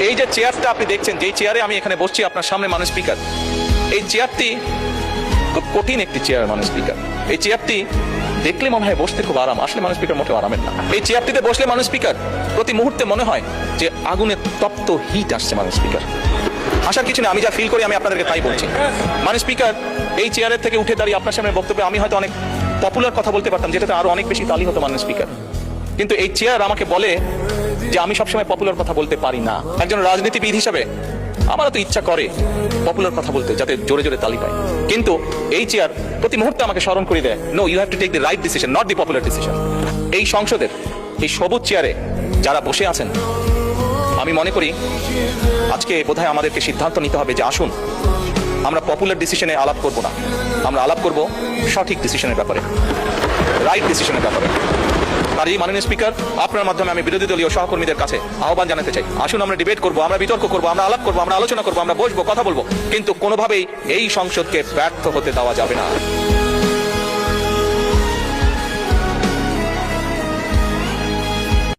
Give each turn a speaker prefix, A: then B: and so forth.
A: এই যে চেয়ারটা আপনি দেখছেন, যেই চেয়ারে আমি এখানে বসছি আপনার সামনে মাননীয় স্পিকার, এই চেয়ারটি খুব কঠিন একটি চেয়ার মাননীয় স্পিকার। এই চেয়ারটি দেখলে মনে হয় বসতে খুব আরাম, আসলে মাননীয় স্পিকার মোটেও আরামের না। এই চেয়ারটিতে বসলে মাননীয় স্পিকার প্রতি মুহূর্তে মনে হয় যে আগুনের তপ্ত হিট আসছে মাননীয় স্পিকার। আসার কিছু নেই, আমি যা ফিল করি আমি আপনাদেরকে তাই বলছি। মাননীয় স্পিকার, এই চেয়ারের থেকে উঠে দাঁড়িয়ে আপনার সামনে বক্তব্যে আমি হয়তো অনেক পপুলার কথা বলতে পারতাম, যেটাতে আরো অনেক বেশি তালি হতো মাননীয় স্পিকার। কিন্তু এই চেয়ার আমাকে বলে যে আমি সবসময় পপুলার কথা বলতে পারি না। একজন রাজনীতিবিদ হিসাবে আমারও তো ইচ্ছা করে পপুলার কথা বলতে, যাতে জোরে জোরে তালি পায়। কিন্তু এই চেয়ার প্রতি মুহূর্তে আমাকে স্মরণ করে দেয়, no, you have to take the right decision, not the popular decision. এই সংসদের এই সবুজ চেয়ারে যারা বসে আছেন, আমি মনে করি আজকে বোধহয় আমাদেরকে সিদ্ধান্ত নিতে হবে যে আসুন আমরা পপুলার ডিসিশনে আলাপ করব না, আমরা আলাপ করব সঠিক ডিসিশনের ব্যাপারে, রাইট ডিসিশনের ব্যাপারে। তারই মাননীয় স্পিকার, আপনার মাধ্যমে আমি বিরোধী দলীয় সহকর্মীদের কাছে আহ্বান জানাতে চাই, আসুন আমরা ডিবেট করব, আমরা বিতর্ক করব, আমরা আলাপ করব, আমরা আলোচনা করব, আমরা বসবো, কথা বলবো, কিন্তু কোনোভাবেই এই সংসদকে ব্যর্থ হতে দেওয়া যাবে না।